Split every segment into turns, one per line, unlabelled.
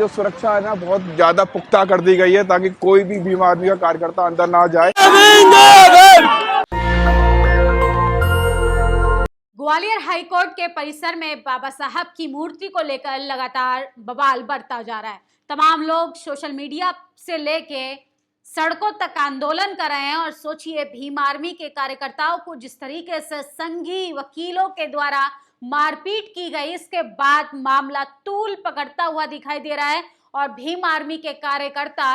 जो सुरक्षा है ना बहुत ज्यादा पुख्ता कर दी गई है ताकि कोई भी भीम आर्मी का कार्यकर्ता अंदर ना जाए।
ग्वालियर हाईकोर्ट के परिसर में बाबा साहब की मूर्ति को लेकर लगातार बवाल बढ़ता जा रहा है। तमाम लोग सोशल मीडिया से लेके सड़कों तक आंदोलन कर रहे हैं और सोचिए भीम आर्मी के कार्यकर्ताओं को जिस तरीके से संघी वकीलों के द्वारा मारपीट की गई, इसके बाद मामला तूल पकड़ता हुआ दिखाई दे रहा है और भीम आर्मी के कार्यकर्ता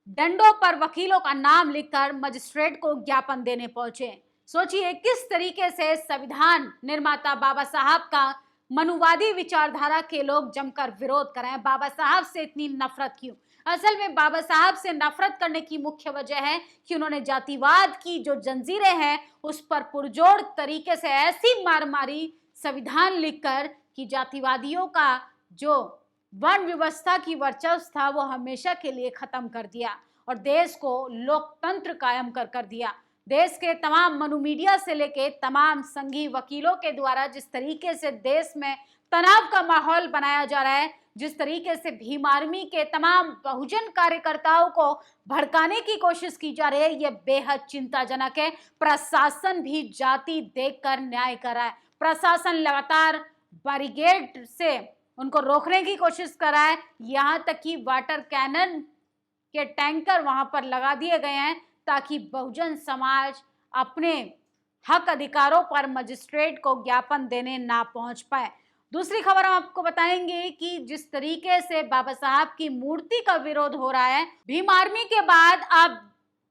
डंडों पर वकीलों का नाम लिखकर मजिस्ट्रेट को ज्ञापन देने पहुंचे। सोचिए किस तरीके से संविधान निर्माता बाबा साहब का मनुवादी विचारधारा के लोग जमकर विरोध कर रहे हैं। बाबा साहब से इतनी नफरत क्यों? असल में बाबा साहब से नफरत करने की मुख्य वजह है कि उन्होंने जातिवाद की जो जंजीरें हैं उस पर पुरजोर तरीके से ऐसी मार मारी संविधान लिखकर कि जातिवादियों का जो वर्ण व्यवस्था की वर्चस्व था वो हमेशा के लिए खत्म कर दिया और देश को लोकतंत्र कायम कर दिया। देश के तमाम मनु मीडिया से लेके तमाम संघी वकीलों के द्वारा जिस तरीके से देश में तनाव का माहौल बनाया जा रहा है, जिस तरीके से भीम आर्मी के तमाम बहुजन कार्यकर्ताओं को भड़काने की कोशिश की जा रही है, ये बेहद चिंताजनक है। प्रशासन भी जाति देखकर न्याय कर रहा है। प्रशासन लगातार बैरिकेड से उनको रोकने की कोशिश कर रहा है। यहाँ तक कि वाटर कैनन के टैंकर वहां पर लगा दिए गए हैं ताकि बहुजन समाज अपने हक अधिकारों पर मजिस्ट्रेट को ज्ञापन देने ना पहुंच पाए। दूसरी खबर हम आपको बताएंगे कि जिस तरीके से बाबा साहब की मूर्ति का विरोध हो रहा है, भीम आर्मी के बाद अब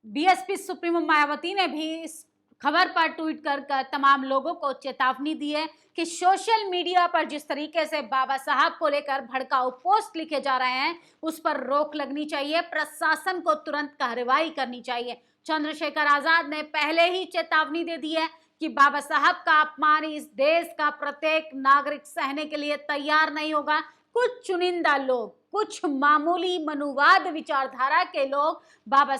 बीएसपी सुप्रीमो मायावती ने भी इस खबर पर ट्वीट कर तमाम लोगों को चेतावनी दी है कि सोशल मीडिया पर जिस तरीके से बाबा साहब को लेकर भड़काऊ पोस्ट लिखे जा रहे हैं उस पर रोक लगनी चाहिए। प्रशासन को तुरंत कार्रवाई करनी चाहिए। चंद्रशेखर आजाद ने पहले ही चेतावनी दे दी है कि बाबा साहब का अपमान इस देश का प्रत्येक नागरिक सहने के लिए तैयार नहीं होगा। कुछ चुनिंदा लोग, कुछ मामूली मनुवाद विचारधारा के लोग बाबा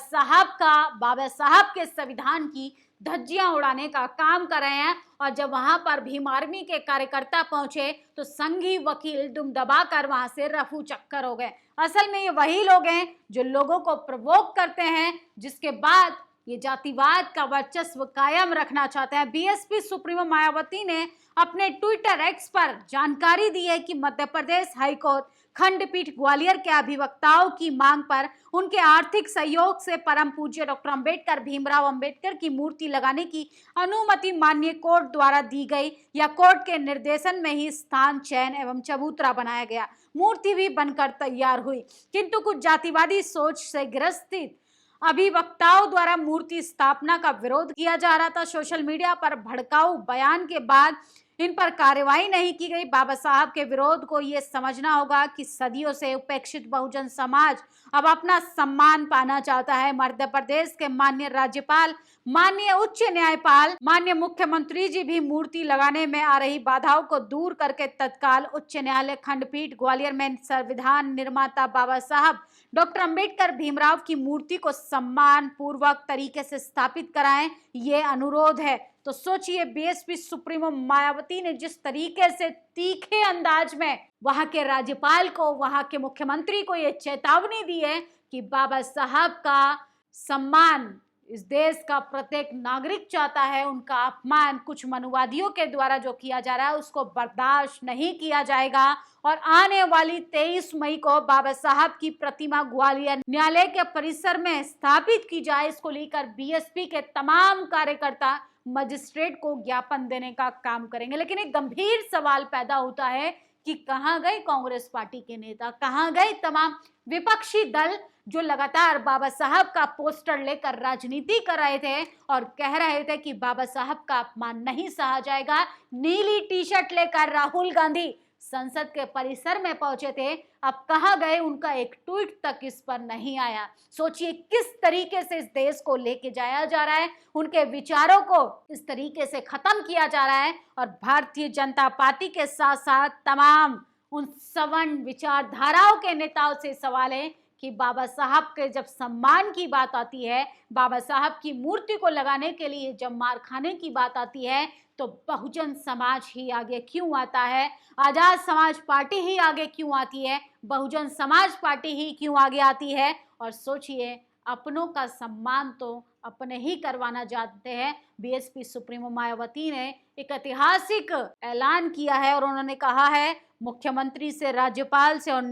साहब के संविधान की धज्जियां उड़ाने का काम कर रहे हैं और जब वहां पर भीम आर्मी के कार्यकर्ता पहुंचे तो संघी वकील दुम दबाकर वहां से रफू चक्कर हो गए। असल में ये वही लोग हैं जो लोगों को प्रवोक करते हैं, जिसके बाद ये जातिवाद का वर्चस्व कायम रखना चाहते हैं। बीएसपी सुप्रीमो मायावती ने अपने ट्विटर एक्स पर जानकारी दी है कि मध्य प्रदेश हाईकोर्ट खंडपीठ ग्वालियर के अधिवक्ताओं की मांग पर उनके आर्थिक सहयोग से परम पूज्य डॉक्टर अंबेडकर भीमराव अंबेडकर की मूर्ति लगाने की अनुमति माननीय कोर्ट द्वारा दी गई या कोर्ट के निर्देशन में ही स्थान चयन एवं चबूतरा बनाया गया। मूर्ति भी बनकर तैयार हुई, किंतु कुछ जातिवादी सोच से ग्रसित अभिवक्ताओं द्वारा मूर्ति स्थापना का विरोध किया जा रहा था। सोशल मीडिया पर भड़काऊ बयान के बाद इन पर कार्रवाई नहीं की गई। बाबा साहब के विरोध को ये समझना होगा कि सदियों से उपेक्षित बहुजन समाज अब अपना सम्मान पाना चाहता है। मध्य प्रदेश के माननीय राज्यपाल, माननीय उच्च न्यायपाल, माननीय मुख्यमंत्री जी भी मूर्ति लगाने में आ रही बाधाओं को दूर करके तत्काल उच्च न्यायालय खंडपीठ ग्वालियर में संविधान निर्माता बाबा साहब डॉक्टर अंबेडकर भीमराव की मूर्ति को सम्मान पूर्वक तरीके से स्थापित कराएं, ये अनुरोध है। तो सोचिए बीएसपी सुप्रीमो मायावती ने जिस तरीके से तीखे अंदाज में वहां के राज्यपाल को, वहां के मुख्यमंत्री को ये चेतावनी दी है कि बाबा साहब का सम्मान इस देश का प्रत्येक नागरिक चाहता है, उनका अपमान कुछ मनुवादियों के द्वारा जो किया जा रहा है उसको बर्दाश्त नहीं किया जाएगा और आने वाली 23 मई को बाबा साहब की प्रतिमा ग्वालियर न्यायालय के परिसर में स्थापित की जाए। इसको लेकर बीएसपी के तमाम कार्यकर्ता मजिस्ट्रेट को ज्ञापन देने का काम करेंगे। लेकिन एक गंभीर सवाल पैदा होता है कि कहां गए कांग्रेस पार्टी के नेता, कहां गए तमाम विपक्षी दल जो लगातार बाबा साहब का पोस्टर लेकर राजनीति कर रहे थे और कह रहे थे कि बाबा साहब का अपमान नहीं सहा जाएगा। नीली टी शर्ट लेकर राहुल गांधी संसद के परिसर में पहुंचे थे, अब कहां गए? उनका एक ट्वीट तक इस पर नहीं आया। सोचिए किस तरीके से इस देश को लेके जाया जा रहा है, उनके विचारों को इस तरीके से खत्म किया जा रहा है और भारतीय जनता पार्टी के साथ साथ तमाम उन सवर्ण विचारधाराओं के नेताओं से सवाल है कि बाबा साहब के जब सम्मान की बात आती है, बाबा साहब की मूर्ति को लगाने के लिए जब मार खाने की बात आती है, तो बहुजन समाज ही आगे क्यों आता है? आजाद समाज पार्टी ही आगे क्यों आती है? बहुजन समाज पार्टी ही क्यों आगे आती है? और सोचिए, अपनों का सम्मान तो अपने ही करवाना चाहते हैं। बीएसपी सुप्रीमो मायावती ने एक ऐतिहासिक ऐलान किया है और उन्होंने कहा है, मुख्यमंत्री से, राज्यपाल से और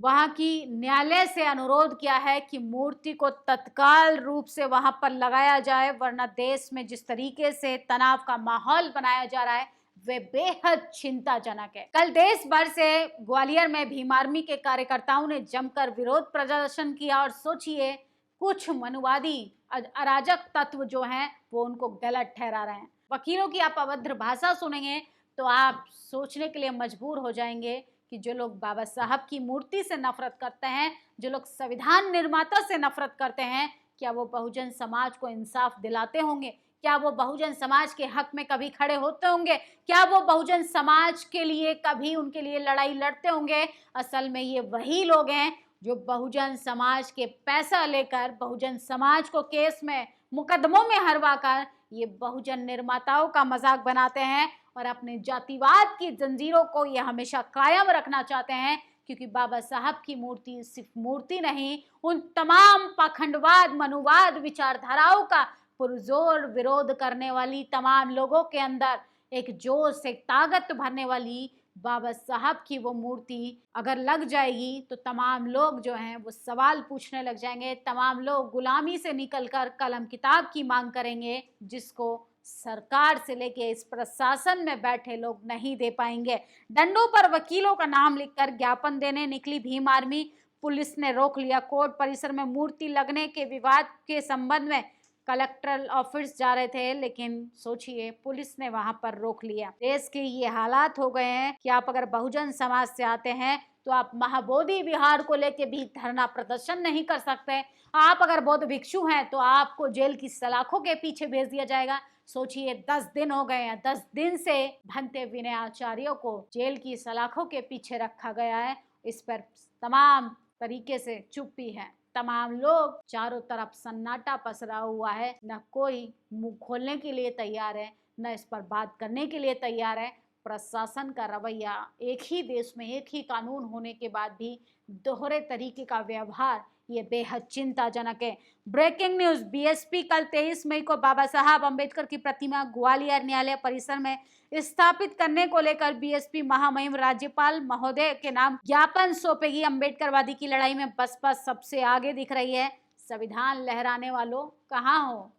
वहां की न्यायालय से अनुरोध किया है कि मूर्ति को तत्काल रूप से वहां पर लगाया जाए, वरना देश में जिस तरीके से तनाव का माहौल बनाया जा रहा है वे बेहद चिंताजनक है। कल देश भर से ग्वालियर में भीम आर्मी के कार्यकर्ताओं ने जमकर विरोध प्रदर्शन किया और सोचिए, कुछ मनुवादी अराजक तत्व जो हैं वो उनको गलत ठहरा रहे हैं। वकीलों की आप अभद्र भाषा सुनेंगे तो आप सोचने के लिए मजबूर हो जाएंगे कि जो लोग बाबा साहब की मूर्ति से नफरत करते हैं, जो लोग संविधान निर्माता से नफरत करते हैं, क्या वो बहुजन समाज को इंसाफ दिलाते होंगे? क्या वो बहुजन समाज के हक में कभी खड़े होते होंगे? क्या वो बहुजन समाज के लिए कभी उनके लिए लड़ाई लड़ते होंगे? असल में ये वही लोग हैं जो बहुजन समाज के पैसा लेकर, बहुजन समाज को केस में, मुकदमों में हरवाकर ये बहुजन निर्माताओं का मजाक बनाते हैं और अपने जातिवाद की जंजीरों को ये हमेशा कायम रखना चाहते हैं। क्योंकि बाबा साहब की मूर्ति सिर्फ मूर्ति नहीं, उन तमाम पाखंडवाद, मनुवाद विचारधाराओं का पुरजोर विरोध करने वाली तमाम लोगों के अंदर एक जोश, एक ताकत भरने वाली बाबा साहब की वो मूर्ति अगर लग जाएगी तो तमाम लोग जो हैं वो सवाल पूछने लग जाएंगे। तमाम लोग गुलामी से निकलकर कलम किताब की मांग करेंगे, जिसको सरकार से लेके इस प्रशासन में बैठे लोग नहीं दे पाएंगे। डंडों पर वकीलों का नाम लिखकर ज्ञापन देने निकली भीम आर्मी, पुलिस ने रोक लिया। कोर्ट परिसर में मूर्ति लगने के विवाद के संबंध में कलेक्टर ऑफिस जा रहे थे, लेकिन सोचिए, पुलिस ने वहां पर रोक लिया। देश के ये हालात हो गए हैं कि आप अगर बहुजन समाज से आते हैं तो आप महाबोधि विहार को लेके भी धरना प्रदर्शन नहीं कर सकते। आप अगर बौद्ध भिक्षु हैं तो आपको जेल की सलाखों के पीछे भेज दिया जाएगा। सोचिए, 10 दिन हो गए हैं, 10 दिन से भंते विनय आचार्यों को जेल की सलाखों के पीछे रखा गया है। इस पर तमाम तरीके से चुप्पी है। तमाम लोग, चारों तरफ सन्नाटा पसरा हुआ है, न कोई मुंह खोलने के लिए तैयार है, न इस पर बात करने के लिए तैयार है। प्रशासन का रवैया, एक ही देश में एक ही कानून होने के बाद भी दोहरे तरीके का व्यवहार, ये बेहद चिंताजनक है। ब्रेकिंग न्यूज, बीएसपी कल 23 मई को बाबा साहब अंबेडकर की प्रतिमा ग्वालियर न्यायालय परिसर में स्थापित करने को लेकर बीएसपी महामहिम राज्यपाल महोदय के नाम ज्ञापन सौंपेगी। अंबेडकरवादी की लड़ाई में बसपा सबसे आगे दिख रही है। संविधान लहराने वालों, कहाँ हो?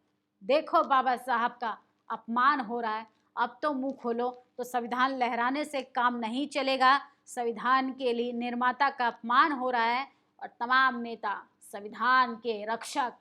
देखो, बाबा साहब का अपमान हो रहा है, अब तो मुंह खोलो। तो संविधान लहराने से काम नहीं चलेगा। संविधान के लिए निर्माता का अपमान हो रहा है और तमाम नेता, संविधान के रक्षक,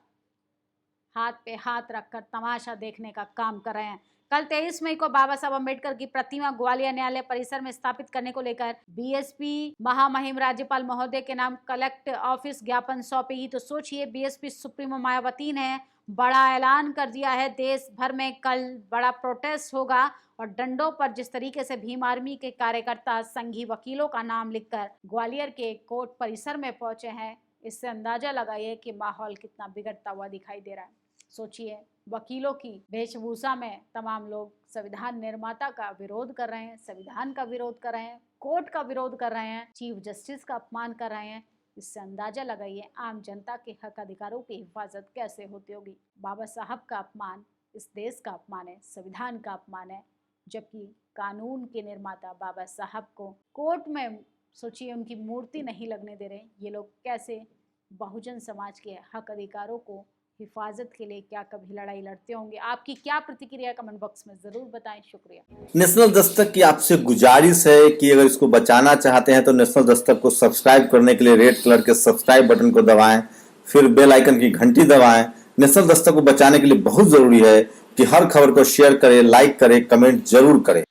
हाथ पे हाथ रखकर तमाशा देखने का काम कर रहे हैं। कल 23 मई को बाबा साहब अंबेडकर की प्रतिमा ग्वालियर न्यायालय परिसर में स्थापित करने को लेकर बीएसपी महामहिम राज्यपाल महोदय के नाम कलेक्टर ऑफिस ज्ञापन सौंपेगी। तो सोचिए, बीएसपी सुप्रीमो मायावती ने बड़ा ऐलान कर दिया है। देश भर में कल बड़ा प्रोटेस्ट होगा और डंडों पर जिस तरीके से भीम आर्मी के कार्यकर्ता संघी वकीलों का नाम लिखकर ग्वालियर के कोर्ट परिसर में पहुंचे हैं, इससे अंदाजा लगाइए कि माहौल कितना बिगड़ता हुआ दिखाई दे रहा है। सोचिए, वकीलों की वेशभूषा में तमाम लोग संविधान निर्माता का विरोध कर रहे हैं, संविधान का विरोध कर रहे हैं, कोर्ट का विरोध कर रहे हैं, चीफ जस्टिस का अपमान कर रहे हैं। इससे अंदाजा लगाइए आम जनता के हक अधिकारों की हिफाजत कैसे होती होगी। बाबा साहब का अपमान इस देश का अपमान है, संविधान का अपमान है, जबकि कानून के निर्माता बाबा साहब को कोर्ट में, सोचिए, उनकी मूर्ति नहीं लगने दे रहे। ये लोग कैसे बहुजन समाज के हक अधिकारों को हिफाजत के लिए क्या कभी लड़ाई लड़ते होंगे? आपकी क्या प्रतिक्रिया कमेंट बॉक्स में जरूर बताएं। शुक्रिया।
नेशनल दस्तक की आपसे गुजारिश है कि अगर इसको बचाना चाहते हैं तो नेशनल दस्तक को सब्सक्राइब करने के लिए रेड कलर के सब्सक्राइब बटन को दबाएं, फिर बेल आइकन की घंटी दबाएं। नेशनल दस्तक को बचाने के लिए बहुत जरूरी है कि हर खबर को शेयर करें, लाइक करें, कमेंट जरूर करें।